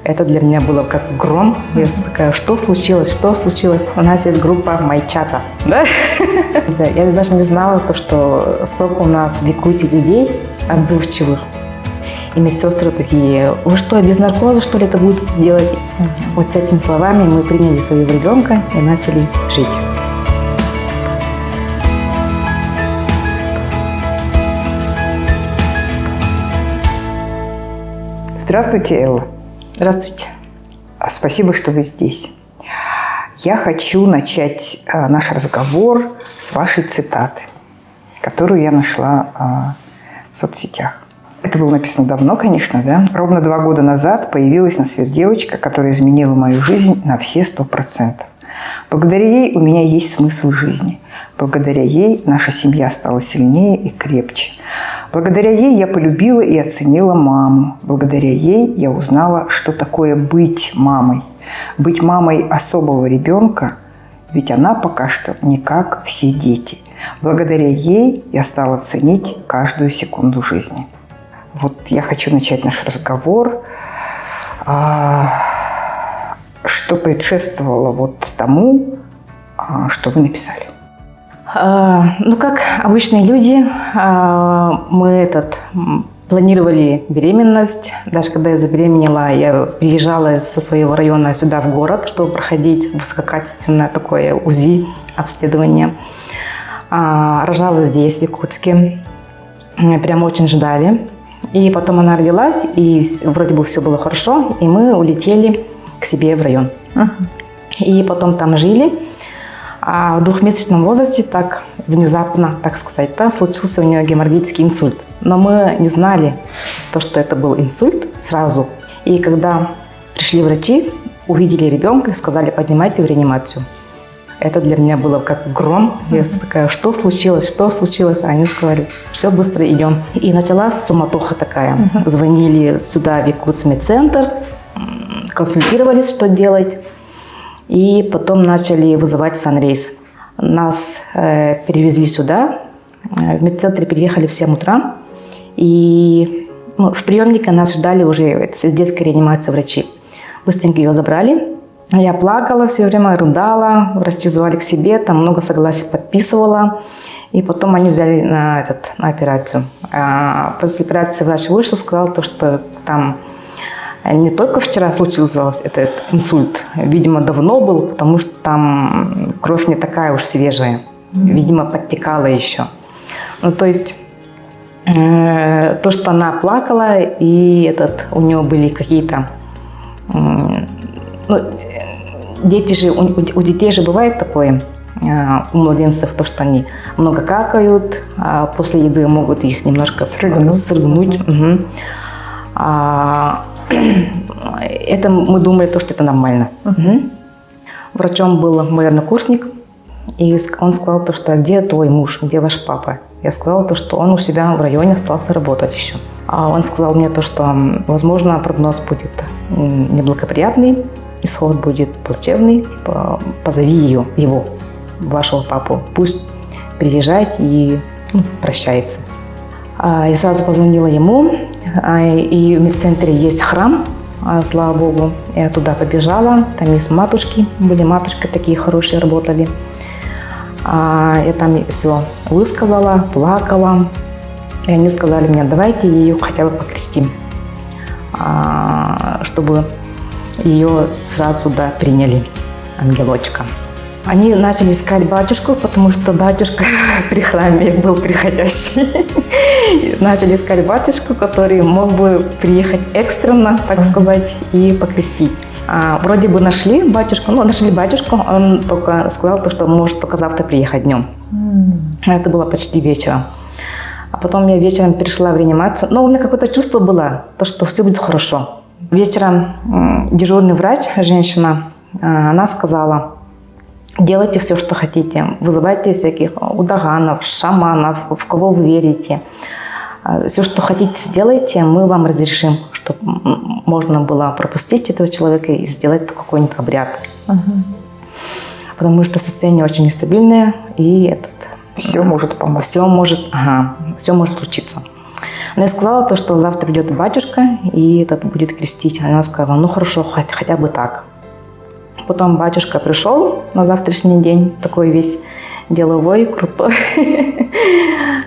Это для меня было как гром. Я такая, что случилось, что случилось? У нас есть группа Майчата, да? Я даже не знала, что столько у нас в Якутии людей отзывчивых. И медсестры такие, вы что, без наркоза, что ли, это будете делать? Вот с этими словами мы приняли своего ребенка и начали жить. Здравствуйте, Элла. Здравствуйте. Спасибо, что вы здесь. Я хочу начать наш разговор с вашей цитаты, которую я нашла в соцсетях. Это было написано давно, конечно, да? Ровно 2 года назад появилась на свет девочка, которая изменила мою жизнь на все 100%. Благодаря ей у меня есть смысл жизни. Благодаря ей наша семья стала сильнее и крепче. Благодаря ей я полюбила и оценила маму. Благодаря ей я узнала, что такое быть мамой. Быть мамой особого ребенка, ведь она пока что не как все дети. Благодаря ей я стала ценить каждую секунду жизни. Вот я хочу начать наш разговор. Что предшествовало вот тому, что вы написали? Ну, как обычные люди, мы планировали беременность. Даже когда я забеременела, я приезжала со своего района сюда в город, чтобы проходить высококачественное такое УЗИ, обследование. Рожала здесь, в Якутске. Прям очень ждали. И потом она родилась, и вроде бы все было хорошо, и мы улетели к себе в район. И потом там жили. А в 2-месячном возрасте так внезапно, так сказать, случился у нее геморрагический инсульт. Но мы не знали, что это был инсульт сразу. И когда пришли врачи, увидели ребенка и сказали, поднимайте в реанимацию. Это для меня было как гром. Я такая, что случилось, что случилось? Они сказали, все, быстро идем. И началась суматоха такая. Звонили сюда в Якутсмедцентр, консультировались, что делать. И потом начали вызывать санрейс. Нас перевезли сюда. В медцентре приехали в 7 утра. И в приемнике нас ждали уже с детской реанимации врачи. Быстренько ее забрали. Я плакала все время, рыдала. Врачи звали к себе, там много согласий подписывала. И потом они взяли на операцию. После операции врач вышел, сказал, что там не только вчера случился этот инсульт, видимо, давно был, потому что там кровь не такая уж свежая. Видимо, подтекала еще. Ну, то есть, то, что она плакала, и у нее были какие-то... дети же, у детей же бывает такое, у младенцев, то, что они много какают, а после еды могут их немножко срыгнуть. Это мы думали, что это нормально. Врачом был мой однокурсник, и он сказал, что где твой муж, где ваш папа? Я сказала, что он у себя в районе остался работать еще. А он сказал мне, что, возможно, прогноз будет неблагоприятный, исход будет плачевный, позови его, вашего папу, пусть приезжает и прощается. Я сразу позвонила ему, и в медцентре есть храм, слава Богу. Я туда побежала, там есть матушки, были матушки такие хорошие, работали. Я там все высказала, плакала. И они сказали мне, давайте ее хотя бы покрестим, чтобы ее сразу сюда приняли, ангелочка. Они начали искать батюшку, потому что батюшка при храме был приходящий. Начали искать батюшку, который мог бы приехать экстренно, так сказать, и покрестить. Вроде бы нашли батюшку, он только сказал, что может только завтра приехать днем. Это было почти вечером. А потом я вечером перешла в реанимацию, но у меня какое-то чувство было, что все будет хорошо. Вечером дежурный врач, женщина, она сказала, делайте все, что хотите, вызывайте всяких удаганов, шаманов, в кого вы верите. Все, что хотите, сделайте, мы вам разрешим, чтобы можно было пропустить этого человека и сделать какой-нибудь обряд. Потому что состояние очень нестабильное, и все может помочь. Все может случиться. Но я сказала то, что завтра придет батюшка и этот будет крестить. Она сказала, ну хорошо, хотя бы так. Потом батюшка пришел на завтрашний день, такой весь деловой, крутой.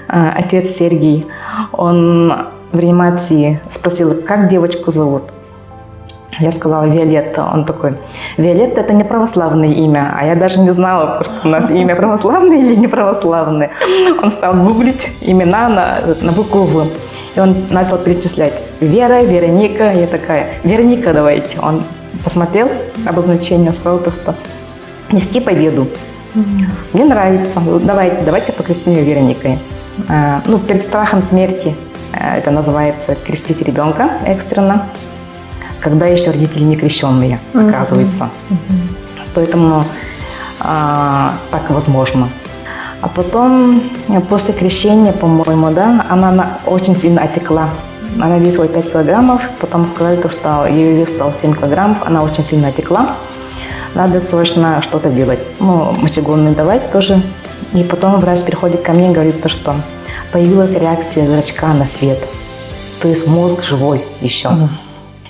Отец Сергий. Он в реанимации спросил, как девочку зовут. Я сказала, Виолетта. Он такой, Виолетта – это не православное имя. А я даже не знала, что у нас имя православное или не православное. Он стал гуглить имена на букву «В». И он начал перечислять. Вера, Вероника. Я такая, Вероника давайте. Он посмотрел обозначение, сказал, что нести победу. Мне нравится. Давайте покрестим ее Вероникой. Ну, перед страхом смерти это называется крестить ребенка экстренно, когда еще родители не крещенные, оказывается. Поэтому так возможно. А потом, после крещения, по-моему, да, она очень сильно отекла. Она весила 5 килограммов, потом сказали, что ее вес стал 7 килограммов, она очень сильно отекла. Надо срочно что-то делать. Ну, мочегонные давать тоже. И потом врач приходит ко мне и говорит, что появилась реакция зрачка на свет. То есть мозг живой еще.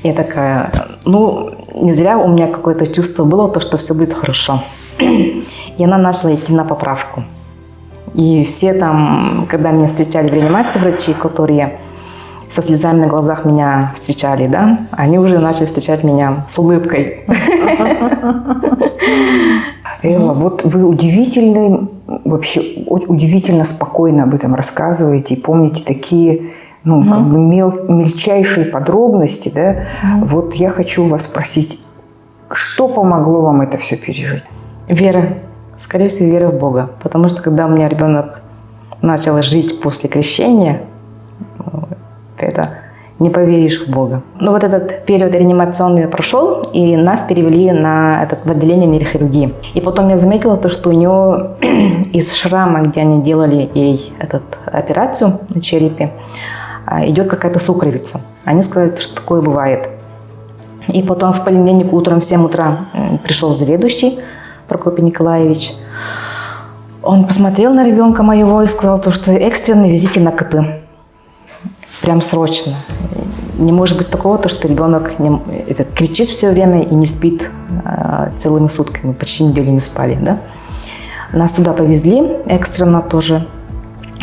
Я такая, ну, не зря у меня какое-то чувство было, то, что все будет хорошо. И она начала идти на поправку. И все там, когда меня встречали в реанимации врачи, которые со слезами на глазах меня встречали, да, они уже начали встречать меня с улыбкой. Элла, вот вы удивительно, вообще удивительно спокойно об этом рассказываете и помните такие, ну, как бы мельчайшие подробности, да. Вот я хочу вас спросить, что помогло вам это все пережить? Вера. Скорее всего, вера в Бога. Потому что когда у меня ребенок начал жить после крещения, это не поверишь в Бога. Но вот этот период реанимационный прошел, и нас перевели в отделение нейрохирургии. И потом я заметила то, что у нее из шрама, где они делали ей операцию на черепе, идет какая-то сукровица. Они сказали, что такое бывает. И потом в понедельник утром в 7 утра пришел заведующий Прокопий Николаевич. Он посмотрел на ребенка моего и сказал, что экстренно везите на КТ. Прям срочно. Не может быть такого, что ребенок кричит все время и не спит целыми сутками. Почти неделю не спали. Да? Нас туда повезли экстренно тоже.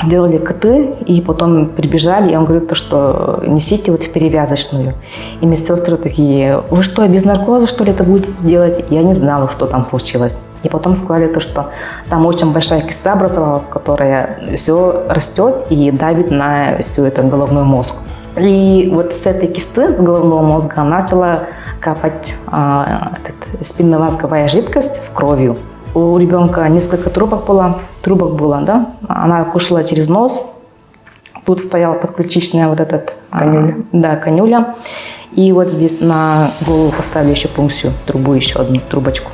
Сделали КТ, и потом прибежали, и он говорит, что несите в перевязочную. И медсестры такие, вы что, без наркоза, что ли, это будете делать? Я не знала, что там случилось. И потом сказали, что там очень большая киста образовалась, которая все растет и давит на всю этот головной мозг. И вот с этой кисты, с головного мозга, начала капать спинномозговая жидкость с кровью. У ребенка несколько трубок было, да? Она кушала через нос. Тут стояла подключичная канюля. Да, канюля. И вот здесь на голову поставили еще пункцию, трубу, еще одну трубочку.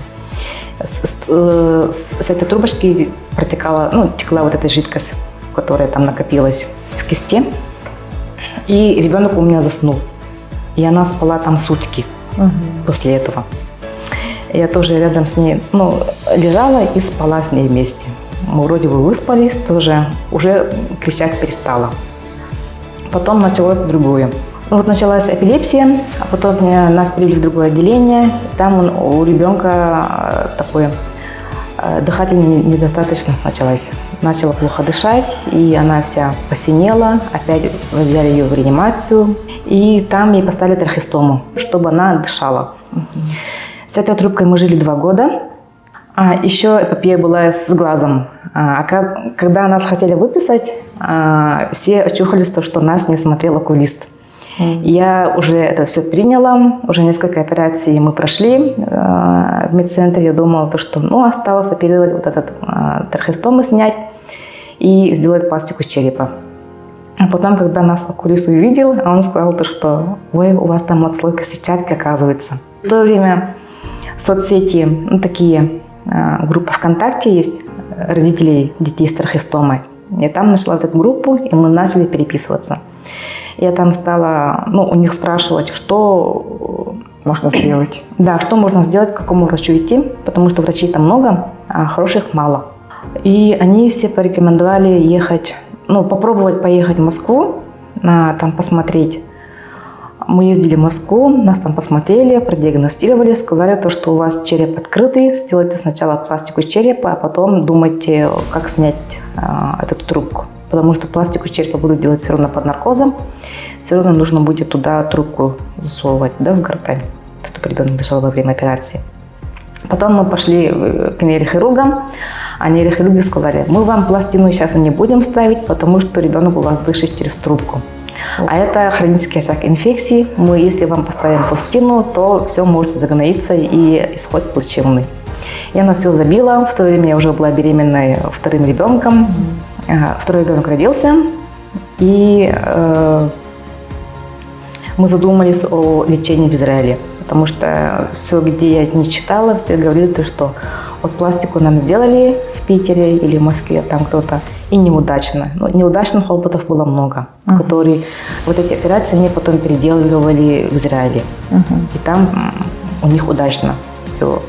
С этой трубочки текла вот эта жидкость, которая там накопилась в кисте. И ребенок у меня заснул. И она спала там сутки после этого. Я тоже рядом с ней лежала и спала с ней вместе. Мы вроде бы выспались, тоже уже кричать перестала. Потом началось другое. Началась эпилепсия, а потом нас привели в другое отделение. Там у ребенка такое дыхательная недостаточность началась. Начала плохо дышать, и она вся посинела. Опять взяли ее в реанимацию, и там ей поставили трахеостому, чтобы она дышала. С этой трубкой мы жили 2 года. Еще эпопея была с глазом. Когда нас хотели выписать, все очухались, что нас не смотрел окулист. Я уже это все приняла, уже несколько операций мы прошли в медцентре. Я думала, что осталось оперировать вот этот трахеостому снять и сделать пластику черепа. А потом, когда нас окулист увидел, он сказал, что ой, у вас там отслойка сетчатки, оказывается. В то время соцсети, такие группы ВКонтакте есть, родителей детей с трахеостомой. Я там нашла эту группу, и мы начали переписываться. Я там стала у них спрашивать, что можно сделать. Да, что можно сделать, к какому врачу идти, потому что врачей там много, а хороших мало. И они все порекомендовали ехать, попробовать поехать в Москву там посмотреть. Мы ездили в Москву, нас там посмотрели, продиагностировали, сказали, то, что у вас череп открытый, сделайте сначала пластику черепа, а потом думайте, как снять эту трубку. Потому что пластику черепа будут делать все равно под наркозом, все равно нужно будет туда трубку засовывать, да, в гортань, чтобы ребенок дышал во время операции. Потом мы пошли к нейрохирургам, а нейрохирурги сказали, мы вам пластину сейчас не будем ставить, потому что ребенок у вас дышит через трубку. А это хронический очаг инфекции. Мы, если вам поставим пластину, то все может загноиться и исход плачевный. Я на все забила. В то время я уже была беременной вторым ребенком. Второй ребенок родился. И мы задумались о лечении в Израиле. Потому что все, где я не читала, все говорили, что вот пластику нам сделали в Питере или в Москве, там кто-то, и неудачно. Но неудачных опытов было много, которые вот эти операции они потом переделывали в Израиле. И там у них удачно все.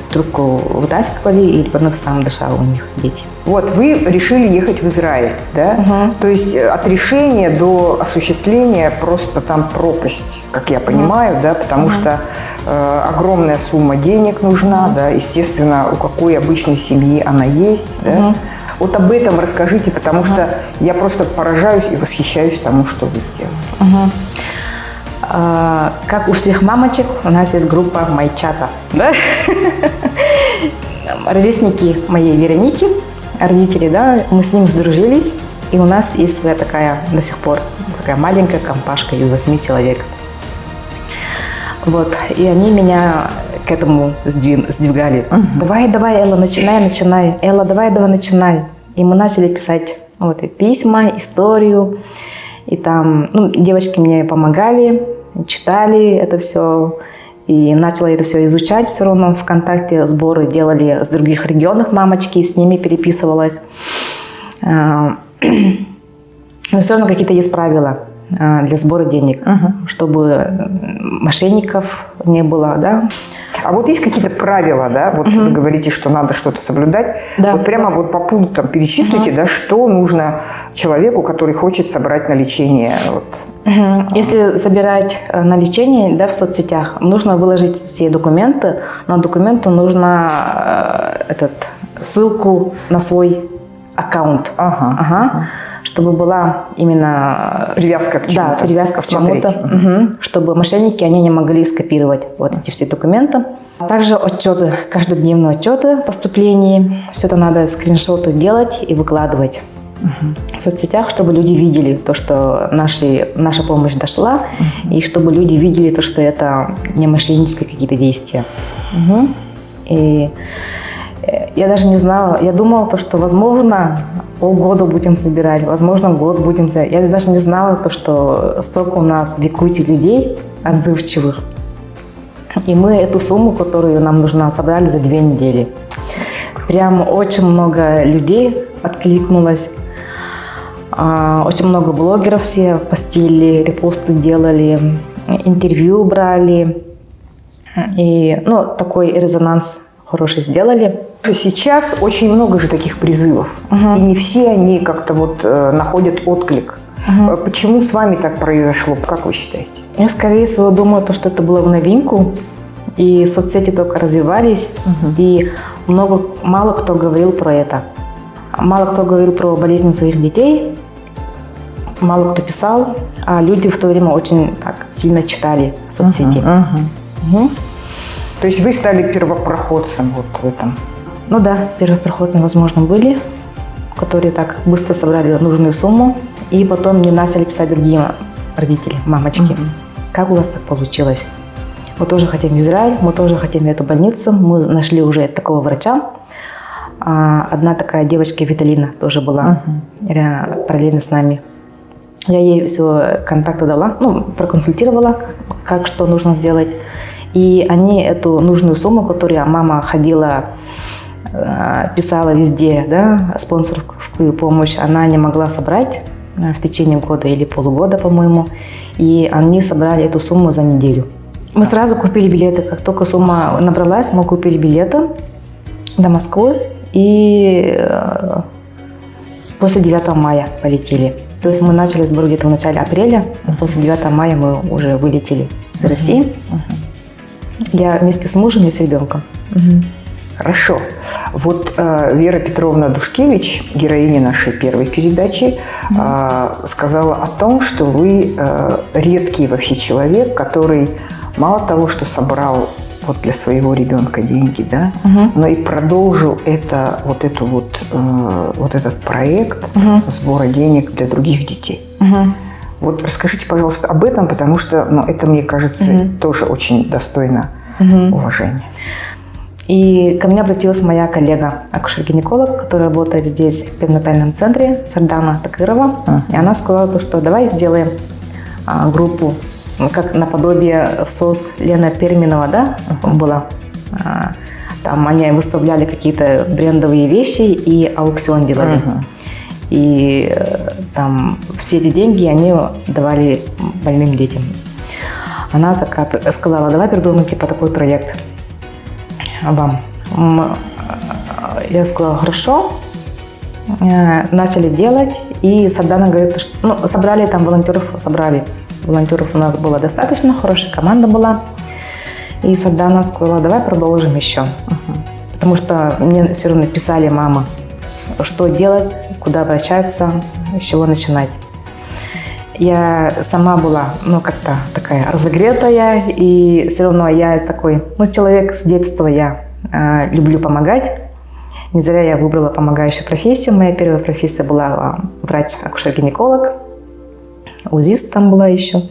Трубку вытаскивали, и ребенок сам дышал у них, дети. Вот вы решили ехать в Израиль, да? То есть от решения до осуществления просто там пропасть, как я понимаю, да? Потому что огромная сумма денег нужна, да? Естественно, у какой обычной семьи она есть, да? Вот об этом расскажите, потому что я просто поражаюсь и восхищаюсь тому, что вы сделали. Как у всех мамочек, у нас есть группа майчата, да? Ровесники моей Вероники, родители, да, мы с ними сдружились, и у нас есть своя такая до сих пор такая маленькая компашка из 8 человек. Вот, и они меня к этому сдвигали. Давай, Элла, начинай. Элла, давай, начинай. И мы начали писать вот, письма, историю. И там девочки мне помогали, читали это все. И начала это все изучать все равно. ВКонтакте сборы делали с других регионов мамочки, с ними переписывалась. Но все равно какие-то есть правила для сбора денег, чтобы мошенников не было, да. А вот есть какие-то правила, да? Вот вы говорите, что надо что-то соблюдать. Да, вот прямо вот по пунктам перечислите, да, что нужно человеку, который хочет собрать на лечение. Вот. Если собирать на лечение, да, в соцсетях, нужно выложить все документы. На документу нужно ссылку на свой аккаунт. Чтобы была именно привязка к чему-то. Да, привязка к чему-то, чтобы мошенники они не могли скопировать вот эти все документы. Также отчеты, каждодневные отчеты поступлений. Все это надо скриншоты делать и выкладывать в соцсетях, чтобы люди видели то, что наша помощь дошла, и чтобы люди видели то, что это не мошеннические какие-то действия. И я даже не знала, я думала, что, возможно, полгода будем собирать, возможно, год будем собирать. Я даже не знала, что столько у нас в Якутии людей отзывчивых. И мы эту сумму, которую нам нужна, собрали за 2 недели. Прям очень много людей откликнулось. Очень много блогеров все постили, репосты делали, интервью брали. И такой резонанс хороший сделали. Сейчас очень много же таких призывов, и не все они как-то вот находят отклик. Почему с вами так произошло? Как вы считаете? Я, скорее всего, думаю, что это было в новинку, и соцсети только развивались, и мало кто говорил про это. Мало кто говорил про болезни своих детей, мало кто писал, а люди в то время очень так сильно читали соцсети. То есть вы стали первопроходцем вот в этом? Ну да, первопроходцы, возможно, были, которые так быстро собрали нужную сумму, и потом мне начали писать другие родители, мамочки. Как у вас так получилось? Мы тоже хотим в Израиль, мы тоже хотим в эту больницу, мы нашли уже такого врача. Одна такая девочка, Виталина, тоже была параллельно с нами. Я ей все контакты дала, проконсультировала, как что нужно сделать. И они эту нужную сумму, которую мама ходила, писала везде, да, спонсорскую помощь, она не могла собрать в течение года или полугода, по-моему. И они собрали эту сумму за неделю. Мы сразу купили билеты. Как только сумма набралась, мы купили билеты до Москвы. И после 9 мая полетели. То есть мы начали сбор где-то в начале апреля, после 9 мая мы уже вылетели из России. Я вместе с мужем и с ребенком. Хорошо. Вот Вера Петровна Душкевич, героиня нашей первой передачи, сказала о том, что вы редкий вообще человек, который мало того, что собрал вот для своего ребенка деньги, да, но и продолжил вот этот проект сбора денег для других детей. Вот расскажите, пожалуйста, об этом, потому что это, мне кажется, тоже очень достойно уважения. И ко мне обратилась моя коллега, акушер-гинеколог, которая работает здесь, в перинатальном центре, Сардана Такырова. И она сказала, что давай сделаем группу, как наподобие СОС Лена Перминова, да, была. Там они выставляли какие-то брендовые вещи и аукцион делали. И там все эти деньги они давали больным детям. Она такая сказала, давай придумаем типа такой проект вам. Я сказала, хорошо. Начали делать. И Сардана говорит, что собрали там волонтеров, Волонтеров у нас было достаточно, хорошая команда была. И Сардана сказала, давай продолжим еще. Потому что мне все равно писали мама, что делать, куда обращаться, с чего начинать. Я сама была, как-то такая разогретая, и все равно я такой, человек с детства, я люблю помогать. Не зря я выбрала помогающую профессию. Моя первая профессия была врач-акушер-гинеколог, УЗИст там была еще.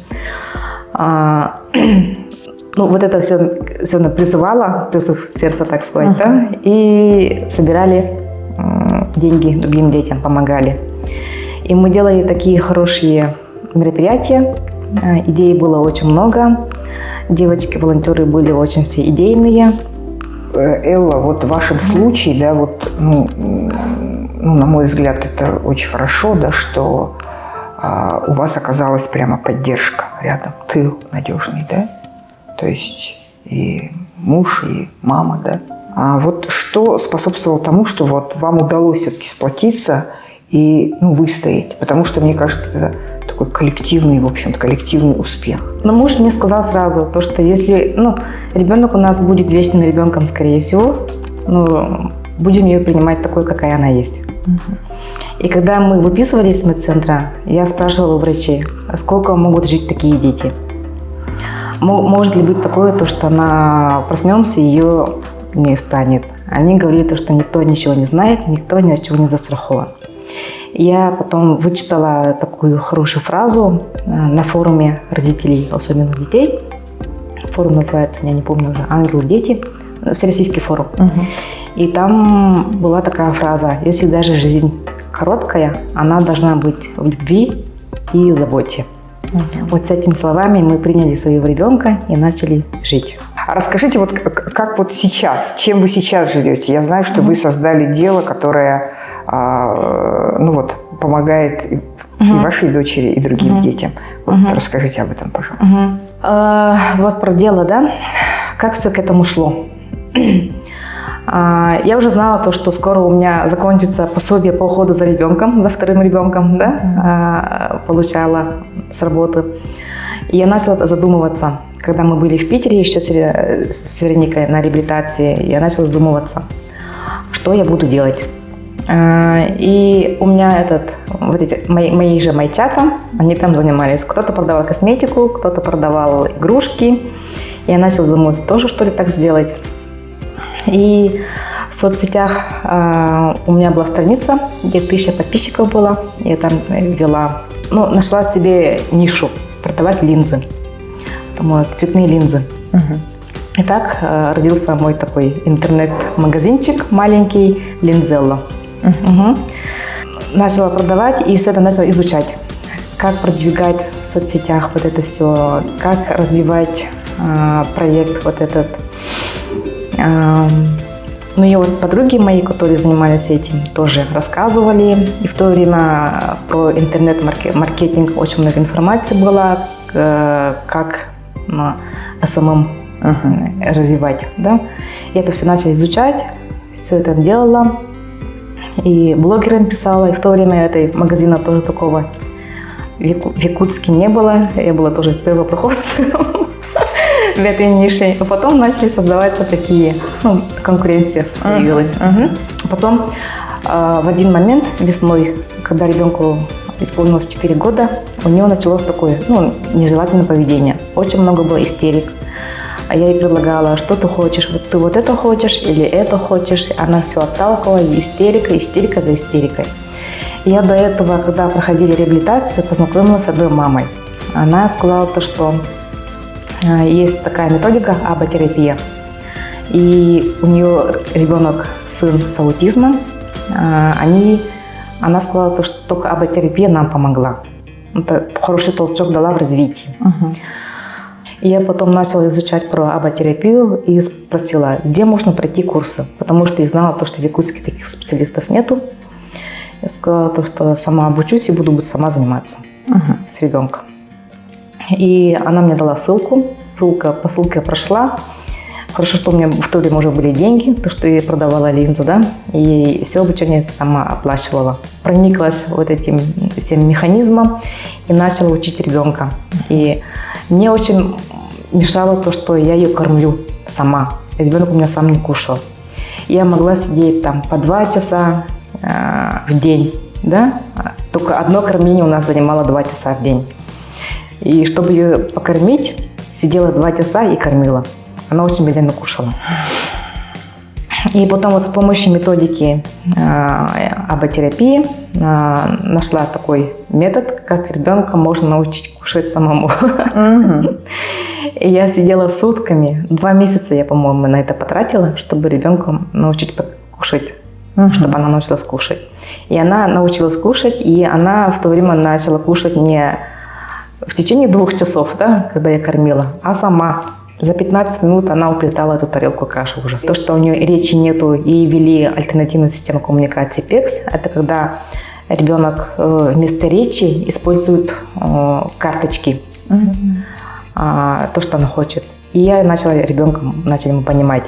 Вот это все призывало, призыв сердца, так сказать, да, и собирали деньги другим детям, помогали. И мы делали такие хорошие мероприятия, идей было очень много, девочки-волонтеры были очень все идейные. Элла, вот в вашем случае, да, вот, на мой взгляд, это очень хорошо, да, что у вас оказалась прямо поддержка рядом, тыл надежный, да, то есть и муж, и мама, да. А вот что способствовало тому, что вот вам удалось все-таки сплотиться и выстоять, потому что, мне кажется, это такой коллективный, в общем-то, коллективный успех. Но муж мне сказал сразу, то, что если ребенок у нас будет вечным ребенком, скорее всего, будем ее принимать такой, какая она есть. И когда мы выписывались из медцентра, я спрашивала у врачей, сколько могут жить такие дети. Может ли быть такое, то, что она проснемся, ее не станет. Они говорили, что никто ничего не знает, никто ни от чего не застрахован. Я потом вычитала такую хорошую фразу на форуме родителей особенных детей. Форум называется, я не помню уже, «Ангел-дети», всероссийский форум. И там была такая фраза: если даже жизнь короткая, она должна быть в любви и заботе. Вот с этими словами мы приняли своего ребенка и начали жить. А расскажите, вот как вот сейчас, чем вы сейчас живете? Я знаю, что вы создали дело, которое помогает и вашей дочери, и другим детям. Вот расскажите об этом, пожалуйста. Вот про дело, да? Как все к этому шло? Я уже знала то, что скоро у меня закончится пособие по уходу за ребенком, за вторым ребенком, да, получала с работы. И я начала задумываться, когда мы были в Питере еще с Вероникой на реабилитации, я начала задумываться, что я буду делать. И у меня мои же майчата, они там занимались. Кто-то продавал косметику, кто-то продавал игрушки. Я начала задумываться, тоже что ли так сделать. И в соцсетях у меня была страница, где 1000 подписчиков было. Я там вела, нашла себе нишу, продавать линзы, цветные линзы. И так родился мой такой интернет-магазинчик маленький, Линзелла. Начала продавать и все это начала изучать. Как продвигать в соцсетях вот это все, как развивать проект вот этот. И вот подруги мои, которые занимались этим, тоже рассказывали. И в то время про интернет-маркетинг очень много информации было, как СММ развивать. Да? Я это все начала изучать, все это делала. И блогерам писала, и в то время этой магазина тоже такого в Якутске не было. Я была тоже первопроходцем в этой нише. А потом начали создаваться такие, конкуренция появилась. Потом в один момент весной, когда ребенку исполнилось 4 года, у нее началось такое, нежелательное поведение. Очень много было истерик. А я ей предлагала, что ты хочешь, вот ты вот это хочешь или это хочешь. Она все отталкивала, и истерика за истерикой. И я до этого, когда проходили реабилитацию, познакомилась с одной мамой. Она сказала то, что есть такая методика аботерапия. И у нее ребенок, сын с аутизмом. Она сказала, что только аботерапия нам помогла. Это хороший толчок дала в развитии. И я потом начала изучать про аботерапию и спросила, где можно пройти курсы. Потому что я знала, что в Якутске таких специалистов нету. Я сказала, что сама обучусь и буду сама заниматься с ребенком. И она мне дала ссылку. По ссылке прошла. Хорошо, что у меня в то время уже были деньги, то, что я продавала линзы, да, и все обучение сама оплачивала. Прониклась вот этим всем механизмом и начала учить ребенка. И мне очень мешало то, что я ее кормлю сама. Ребенок у меня сам не кушал. Я могла сидеть там по 2 часа в день, да, только одно кормление у нас занимало 2 часа в день. И чтобы ее покормить, сидела 2 часа и кормила. Она очень медленно кушала. И потом вот с помощью методики аботерапии нашла такой метод, как ребенка можно научить кушать самому. И я сидела сутками, 2 месяца я, по-моему, на это потратила, чтобы ребенка научить кушать, чтобы она научилась кушать. И она научилась кушать, и она в то время начала кушать не в течение 2 часов, да, когда я кормила, а сама. За 15 минут она уплетала эту тарелку каши уже. То, что у нее речи нету, ей ввели альтернативную систему коммуникации PECS. Это когда ребенок вместо речи использует карточки, то, что она хочет. И я начали мы понимать.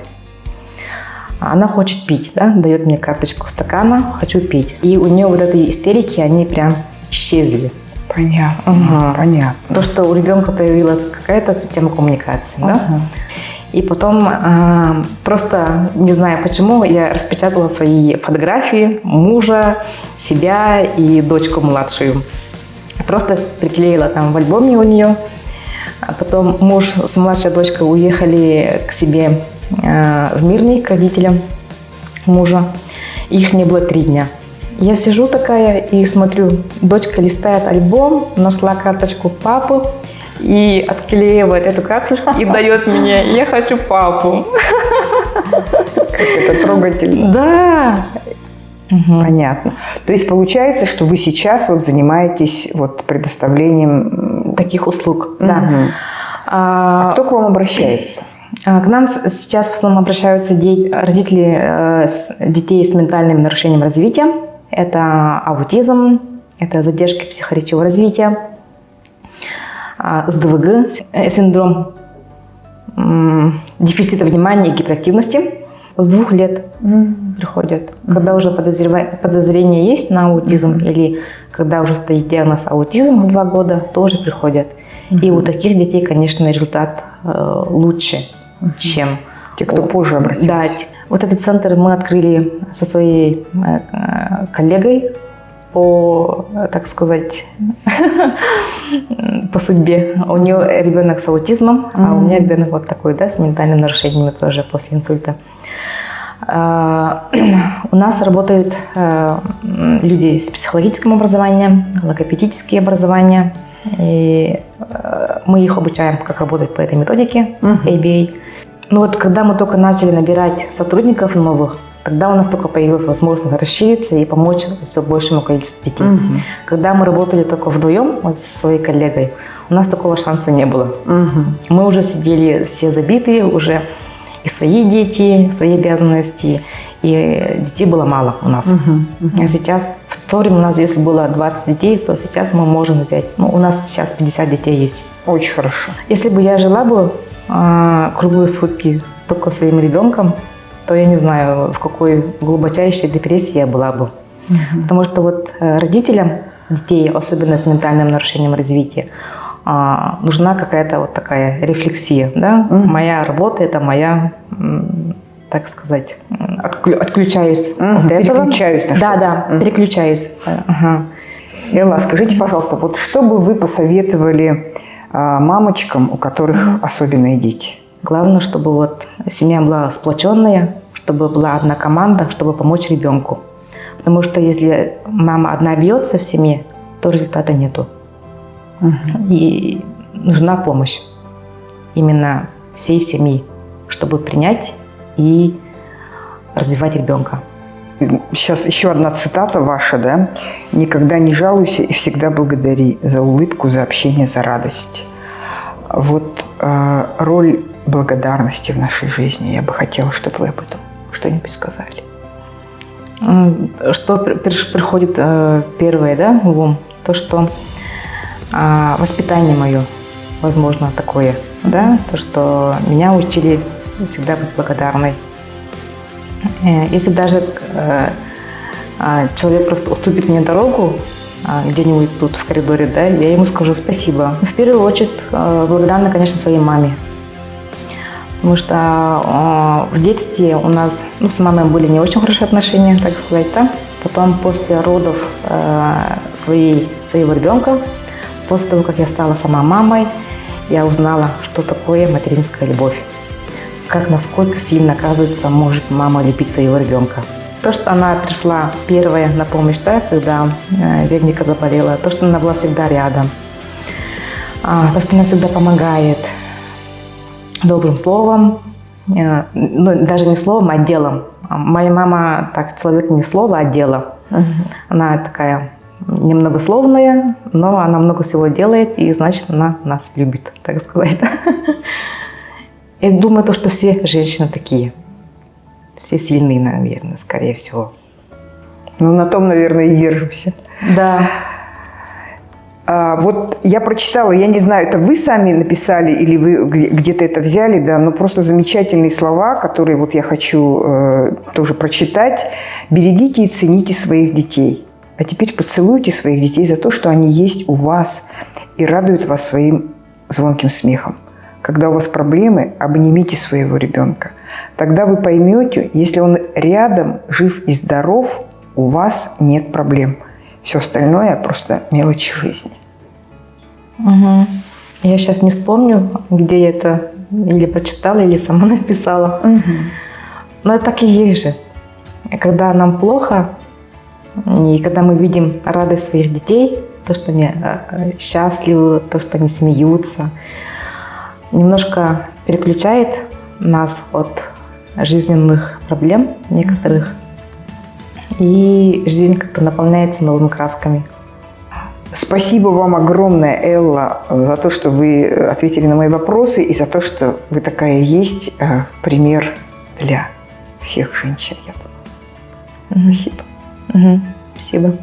Она хочет пить, да, дает мне карточку стакана, хочу пить. И у нее вот эти истерики, они прям исчезли. Понятно, понятно. То, что у ребенка появилась какая-то система коммуникации, да? И потом просто, не знаю почему, я распечатала свои фотографии мужа, себя и дочку младшую. Просто приклеила там в альбоме у нее. А потом муж с младшей дочкой уехали к себе в Мирный, к родителям мужа. Их не было 3 дня. Я сижу такая и смотрю, дочка листает альбом, нашла карточку папы и отклеивает эту карточку и дает мне: я хочу папу. Как это трогательно. Да. Понятно. То есть получается, что вы сейчас вот занимаетесь вот предоставлением таких услуг, да. А кто к вам обращается? К нам сейчас в основном обращаются родители детей с ментальным нарушением развития. Это аутизм, это задержки психоречевого развития, СДВГ, синдром дефицита внимания и гиперактивности. С 2 лет приходят. Когда уже подозрение есть на аутизм или когда уже стоит диагноз аутизм в 2 года, тоже приходят. И у таких детей, конечно, результат лучше, чем... Те, кто позже обратился. Да. Вот этот центр мы открыли со своей коллегой по, так сказать, по судьбе. У нее ребенок с аутизмом, а у меня ребенок вот такой, да, с ментальными нарушениями тоже после инсульта. У нас работают люди с психологическим образованием, логопедические образования. И мы их обучаем, как работать по этой методике ABA. Но вот когда мы только начали набирать сотрудников новых, тогда у нас только появилась возможность расшириться и помочь все большему количеству детей. Когда мы работали только вдвоем вот, со своей коллегой, у нас такого шанса не было. Мы уже сидели все забитые, уже и свои дети, свои обязанности, и детей было мало у нас. А сейчас, в то время у нас, если было 20 детей, то сейчас мы можем взять, у нас сейчас 50 детей есть. Очень хорошо. Если бы я жила бы круглые сутки только своим ребенком, то я не знаю, в какой глубочайшей депрессии я была бы. Потому что вот родителям детей, особенно с ментальным нарушением развития, нужна какая-то вот такая рефлексия. Да? Моя работа – это моя, так сказать, отключаюсь от этого. Переключаюсь на что-то. Да, переключаюсь. Ага. Элла, скажите, пожалуйста, вот что бы вы посоветовали мамочкам, у которых особенные дети? Главное, чтобы вот семья была сплоченная, чтобы была одна команда, чтобы помочь ребенку. Потому что если мама одна бьется в семье, то результата нету. И нужна помощь именно всей семьи, чтобы принять и развивать ребенка. Сейчас еще одна цитата ваша, да? «Никогда не жалуйся и всегда благодари за улыбку, за общение, за радость». Вот роль благодарности в нашей жизни. Я бы хотела, чтобы вы об этом что-нибудь сказали. Что приходит первое, да, в ум? То, что воспитание мое, возможно, такое, да, то, что меня учили всегда быть благодарной. Если даже человек просто уступит мне дорогу где-нибудь тут в коридоре, да, я ему скажу спасибо. В первую очередь благодарна, конечно, своей маме. Потому что в детстве у нас с мамой были не очень хорошие отношения, так сказать, да. Потом после родов своего ребенка, после того, как я стала сама мамой, я узнала, что такое материнская любовь. Насколько сильно, оказывается, может мама любить своего ребенка. То, что она пришла первая на помощь, да, когда Вероника заболела, то, что она была всегда рядом, то, что она всегда помогает добрым словом, даже не словом, а делом. Моя мама человек не слова, а дело. Она такая немногословная, но она много всего делает, и значит, она нас любит, так сказать. Я думаю, что все женщины такие. Все сильные, наверное, скорее всего. На том, наверное, и держимся. Да. Вот я прочитала, я не знаю, это вы сами написали или вы где-то это взяли, да, но просто замечательные слова, которые вот я хочу тоже прочитать. «Берегите и цените своих детей. А теперь поцелуйте своих детей за то, что они есть у вас и радуют вас своим звонким смехом. Когда у вас проблемы, обнимите своего ребенка. Тогда вы поймете, если он рядом, жив и здоров, у вас нет проблем. Все остальное просто мелочи жизни». Угу. Я сейчас не вспомню, где я это или прочитала, или сама написала. Угу. Но это так и есть же. Когда нам плохо, и когда мы видим радость своих детей, то, что они счастливы, то, что они смеются, немножко переключает нас от жизненных проблем некоторых, и жизнь как-то наполняется новыми красками. Спасибо вам огромное, Элла, за то, что вы ответили на мои вопросы, и за то, что вы такая есть пример для всех женщин, я думаю. Спасибо. Спасибо.